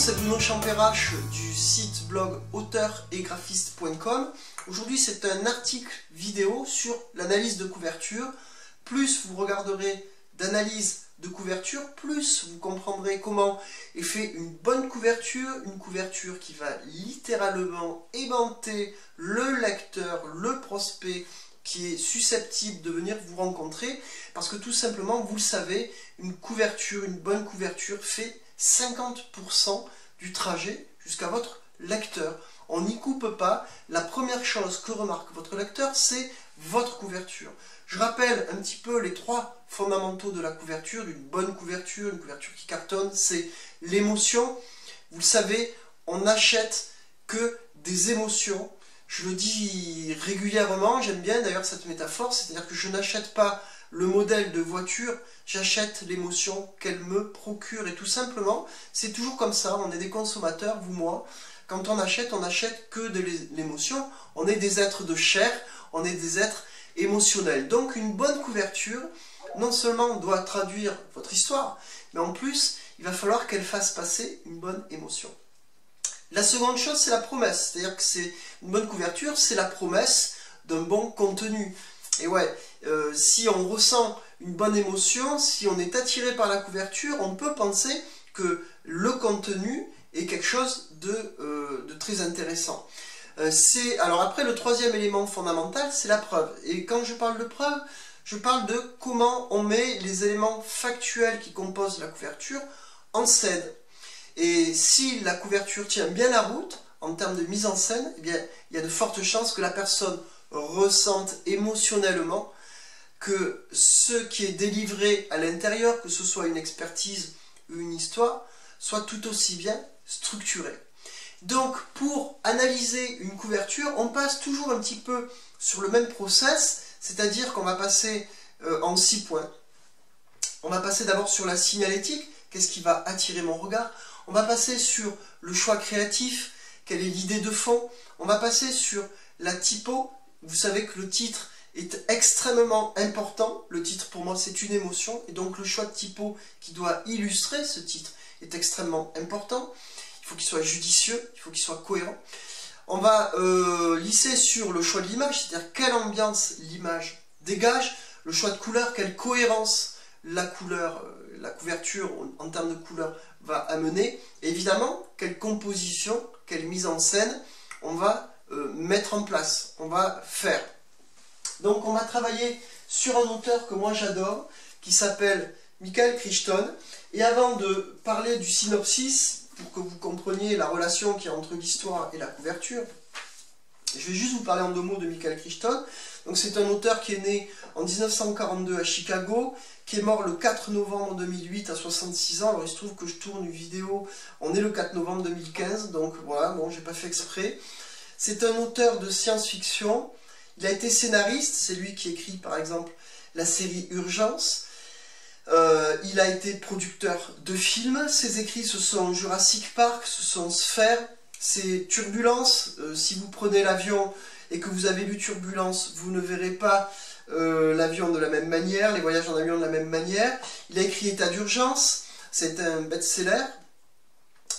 c'est Bruno Champérache du site blog auteur-et-graphiste.com. Aujourd'hui, c'est un article vidéo sur l'analyse de couverture. Plus vous regarderez d'analyse de couverture, plus vous comprendrez comment est fait une bonne couverture, une couverture qui va littéralement aimanter le lecteur, le prospect qui est susceptible de venir vous rencontrer, parce que tout simplement, vous le savez, une couverture, une bonne couverture fait 50% du trajet jusqu'à votre lecteur. On n'y coupe pas. La première chose que remarque votre lecteur, c'est votre couverture. Je rappelle un petit peu les trois fondamentaux de la couverture, d'une bonne couverture, une couverture qui cartonne, c'est l'émotion. Vous le savez, on n'achète que des émotions. Je le dis régulièrement, j'aime bien d'ailleurs cette métaphore, c'est-à-dire que je n'achète pas le modèle de voiture, j'achète l'émotion qu'elle me procure. Et tout simplement, c'est toujours comme ça, on est des consommateurs, vous, moi. Quand on n'achète que de l'émotion. On est des êtres de chair, on est des êtres émotionnels. Donc une bonne couverture, non seulement doit traduire votre histoire, mais en plus, il va falloir qu'elle fasse passer une bonne émotion. La seconde chose, c'est la promesse. C'est-à-dire que c'est une bonne couverture, c'est la promesse d'un bon contenu. Et ouais, si on ressent une bonne émotion, si on est attiré par la couverture, on peut penser que le contenu est quelque chose de très intéressant. Alors après, le troisième élément fondamental, c'est la preuve. Et quand je parle de preuve, je parle de comment on met les éléments factuels qui composent la couverture en scène. Et si la couverture tient bien la route, en termes de mise en scène, eh bien, il y a de fortes chances que la personne ressente émotionnellement que ce qui est délivré à l'intérieur, que ce soit une expertise ou une histoire, soit tout aussi bien structuré. Donc, pour analyser une couverture, on passe toujours un petit peu sur le même process, c'est-à-dire qu'on va passer en 6 points. On va passer d'abord sur la signalétique, qu'est-ce qui va attirer mon regard. On va passer sur le choix créatif, quelle est l'idée de fond. On va passer sur la typo. Vous savez que le titre est extrêmement important. Le titre, pour moi, c'est une émotion. Et donc, le choix de typo qui doit illustrer ce titre est extrêmement important. Il faut qu'il soit judicieux, il faut qu'il soit cohérent. On va lisser sur le choix de l'image, c'est-à-dire quelle ambiance l'image dégage. Le choix de couleur, quelle cohérence la couverture en termes de couleur va amener. Et évidemment, quelle composition, quelle mise en scène on va mettre en place, on va faire. Donc on va travailler sur un auteur que moi j'adore, qui s'appelle Michael Crichton. Et avant de parler du synopsis, pour que vous compreniez la relation qu'il y a entre l'histoire et la couverture, je vais juste vous parler en 2 mots de Michael Crichton. Donc c'est un auteur qui est né en 1942 à Chicago, qui est mort le 4 novembre 2008 à 66 ans. Alors il se trouve que je tourne une vidéo, on est le 4 novembre 2015, donc voilà, bon, j'ai pas fait exprès. C'est un auteur de science-fiction. Il a été scénariste, c'est lui qui écrit par exemple la série Urgence. Il a été producteur de films. Ses écrits, ce sont Jurassic Park, ce sont Sphère, c'est Turbulence. Si vous prenez l'avion et que vous avez lu Turbulence, vous ne verrez pas l'avion de la même manière, les voyages en avion de la même manière. Il a écrit État d'urgence, c'est un best-seller.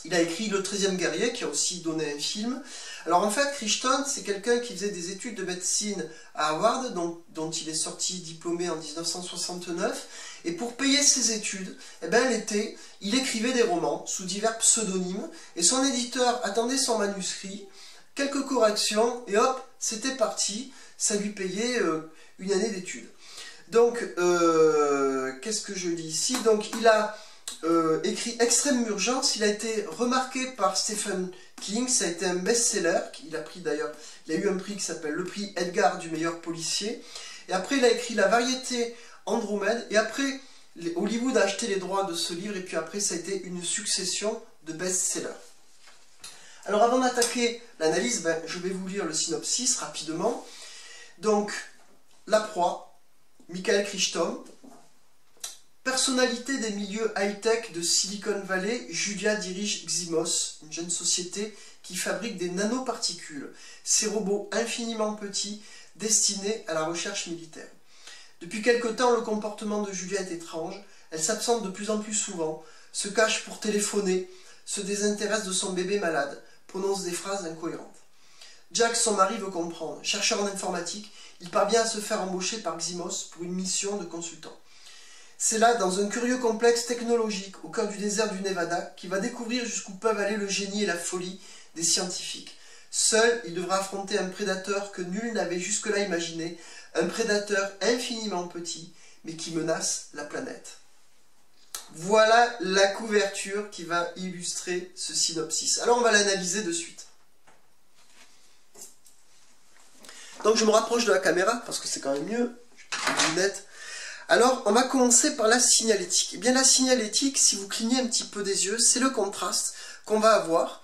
Il a écrit Le 13e guerrier, qui a aussi donné un film. Alors en fait, Crichton, c'est quelqu'un qui faisait des études de médecine à Harvard, dont il est sorti diplômé en 1969. Et pour payer ses études, eh ben, l'été, il écrivait des romans sous divers pseudonymes. Et son éditeur attendait son manuscrit, quelques corrections, et hop, c'était parti. Ça lui payait une année d'études. Donc, qu'est-ce que je dis ici? Donc, il a écrit Extrême Urgence, il a été remarqué par Stephen King, ça a été un best-seller, il a eu un prix qui s'appelle le prix Edgar du meilleur policier, et après il a écrit La variété Andromède, et après Hollywood a acheté les droits de ce livre, et puis après ça a été une succession de best-sellers. Alors avant d'attaquer l'analyse, je vais vous lire le synopsis rapidement. Donc, La proie, Michael Crichton. Personnalité des milieux high-tech de Silicon Valley, Julia dirige Ximos, une jeune société qui fabrique des nanoparticules, ces robots infiniment petits destinés à la recherche militaire. Depuis quelque temps, le comportement de Julia est étrange, elle s'absente de plus en plus souvent, se cache pour téléphoner, se désintéresse de son bébé malade, prononce des phrases incohérentes. Jack, son mari, veut comprendre. Chercheur en informatique, il parvient à se faire embaucher par Ximos pour une mission de consultant. C'est là, dans un curieux complexe technologique, au cœur du désert du Nevada, qu'il va découvrir jusqu'où peuvent aller le génie et la folie des scientifiques. Seul, il devra affronter un prédateur que nul n'avait jusque-là imaginé, un prédateur infiniment petit, mais qui menace la planète. Voilà la couverture qui va illustrer ce synopsis. Alors on va l'analyser de suite. Donc je me rapproche de la caméra, parce que c'est quand même mieux, je vais les lunettes. Alors on va commencer par la signalétique. Eh bien la signalétique, si vous clignez un petit peu des yeux, c'est le contraste qu'on va avoir.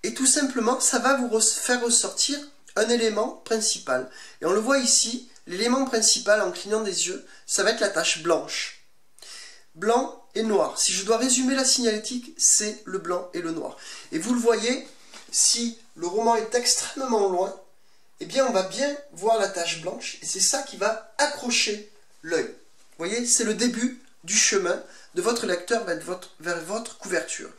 Et tout simplement, ça va vous faire ressortir un élément principal. Et on le voit ici, l'élément principal en clignant des yeux, ça va être la tache blanche. Blanc et noir. Si je dois résumer la signalétique, c'est le blanc et le noir. Et vous le voyez, si le roman est extrêmement loin, eh bien on va bien voir la tache blanche, et c'est ça qui va accrocher l'œil. Vous voyez, c'est le début du chemin de votre lecteur vers votre couverture.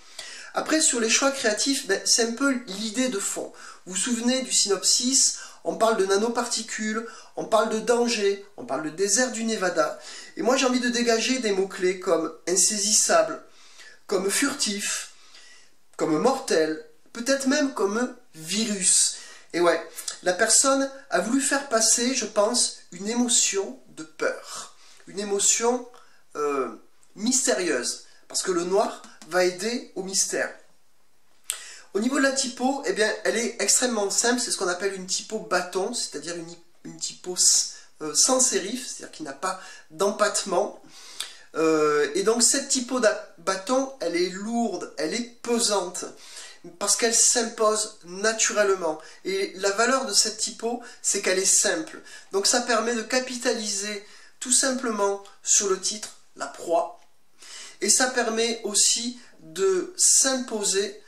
Après, sur les choix créatifs, c'est un peu l'idée de fond. Vous vous souvenez du synopsis, on parle de nanoparticules, on parle de danger, on parle de désert du Nevada. Et moi, j'ai envie de dégager des mots-clés comme insaisissable, comme furtif, comme mortel, peut-être même comme virus. Et ouais, la personne a voulu faire passer, je pense, une émotion de peur. Une émotion mystérieuse. Parce que le noir va aider au mystère. Au niveau de la typo, eh bien, elle est extrêmement simple, c'est ce qu'on appelle une typo bâton, c'est-à-dire une typo sans sérif, c'est-à-dire qui n'a pas d'empattement. Et donc cette typo bâton, elle est lourde, elle est pesante, parce qu'elle s'impose naturellement. Et la valeur de cette typo, c'est qu'elle est simple. Donc ça permet de capitaliser tout simplement sur le titre, la proie. Et ça permet aussi de s'imposer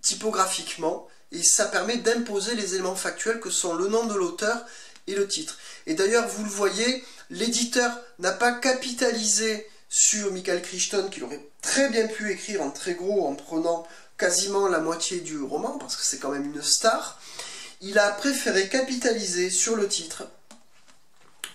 typographiquement, et ça permet d'imposer les éléments factuels que sont le nom de l'auteur et le titre. Et d'ailleurs, vous le voyez, l'éditeur n'a pas capitalisé sur Michael Crichton, qu'il aurait très bien pu écrire en très gros en prenant quasiment la moitié du roman, parce que c'est quand même une star. Il a préféré capitaliser sur le titre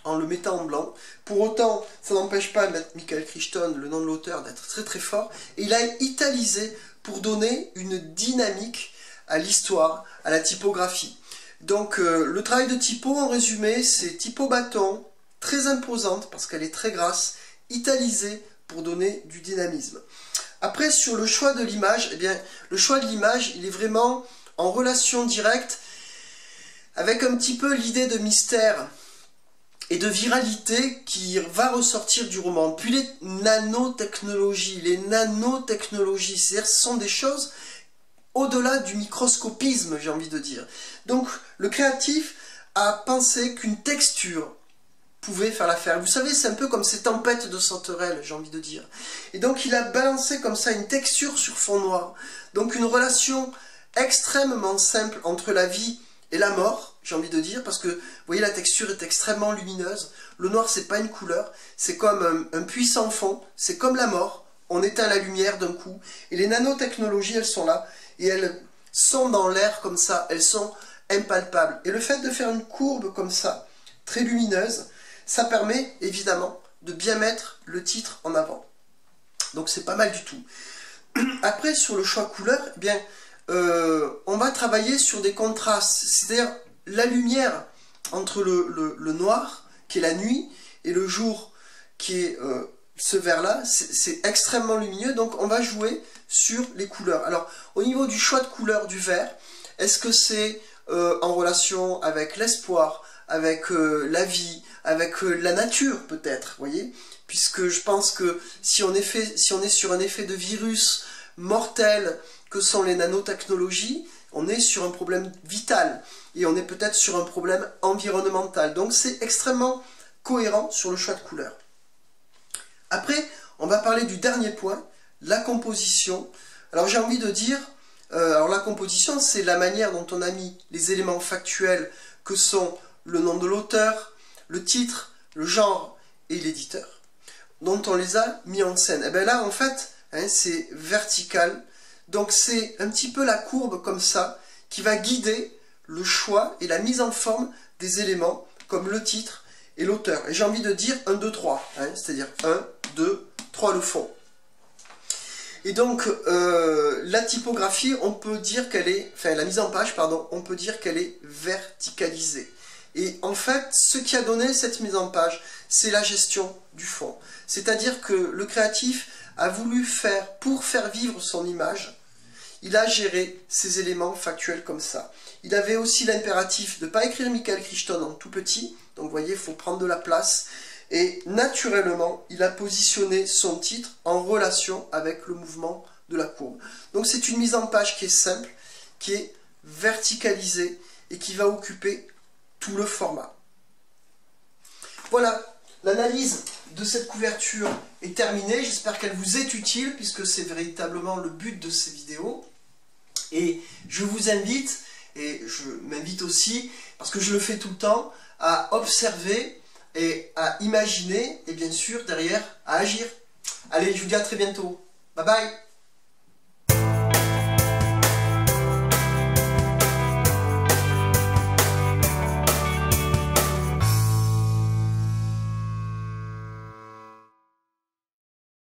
en le mettant en blanc. Pour autant, ça n'empêche pas de mettre Michael Crichton, le nom de l'auteur, d'être très très fort. Et il a italisé pour donner une dynamique à l'histoire, à la typographie. Donc le travail de typo, en résumé, c'est typo bâton, très imposante parce qu'elle est très grasse, italisée pour donner du dynamisme. Après, sur le choix de l'image, eh bien, le choix de l'image, il est vraiment en relation directe avec un petit peu l'idée de mystère et de viralité qui va ressortir du roman. Puis les nanotechnologies, c'est-à-dire ce sont des choses au-delà du microscopisme, j'ai envie de dire. Donc le créatif a pensé qu'une texture pouvait faire l'affaire. Vous savez, c'est un peu comme ces tempêtes de sauterelles, j'ai envie de dire. Et donc il a balancé comme ça une texture sur fond noir. Donc une relation extrêmement simple entre la vie et la mort, j'ai envie de dire, parce que, vous voyez, la texture est extrêmement lumineuse. Le noir, c'est pas une couleur, c'est comme un puits sans fond, c'est comme la mort, on éteint la lumière d'un coup. Et les nanotechnologies, elles sont là, et elles sont dans l'air comme ça, elles sont impalpables. Et le fait de faire une courbe comme ça, très lumineuse, ça permet, évidemment, de bien mettre le titre en avant. Donc c'est pas mal du tout. Après, sur le choix couleur, eh bien, on va travailler sur des contrastes, c'est-à-dire la lumière entre le noir, qui est la nuit, et le jour, qui est ce vert-là, c'est extrêmement lumineux, donc on va jouer sur les couleurs. Alors, au niveau du choix de couleur du vert, est-ce que c'est en relation avec l'espoir, avec la vie, avec la nature peut-être, vous voyez? Puisque je pense que si on est sur un effet de virus mortel que sont les nanotechnologies, on est sur un problème vital et on est peut-être sur un problème environnemental. Donc c'est extrêmement cohérent sur le choix de couleur. Après, on va parler du dernier point, la composition. Alors j'ai envie de dire, alors la composition, c'est la manière dont on a mis les éléments factuels que sont le nom de l'auteur, le titre, le genre et l'éditeur, dont on les a mis en scène. Et bien là, en fait, hein, c'est vertical, Donc c'est un petit peu la courbe comme ça qui va guider le choix et la mise en forme des éléments comme le titre et l'auteur. Et j'ai envie de dire 1, 2, 3, hein, c'est-à-dire 1, 2, 3 le fond. Et donc la typographie, on peut dire qu'elle est, enfin la mise en page, pardon, on peut dire qu'elle est verticalisée. Et en fait, ce qui a donné cette mise en page, c'est la gestion du fond. C'est-à-dire que le créatif a voulu faire, pour faire vivre son image, il a géré ces éléments factuels comme ça. Il avait aussi l'impératif de ne pas écrire Michael Crichton en tout petit, donc vous voyez, il faut prendre de la place. Et naturellement, il a positionné son titre en relation avec le mouvement de la courbe. Donc c'est une mise en page qui est simple, qui est verticalisée et qui va occuper tout le format. Voilà, l'analyse de cette couverture est terminée. J'espère qu'elle vous est utile puisque c'est véritablement le but de ces vidéos. Et je vous invite, et je m'invite aussi, parce que je le fais tout le temps, à observer et à imaginer, et bien sûr derrière à agir. Allez, je vous dis à très bientôt. Bye bye.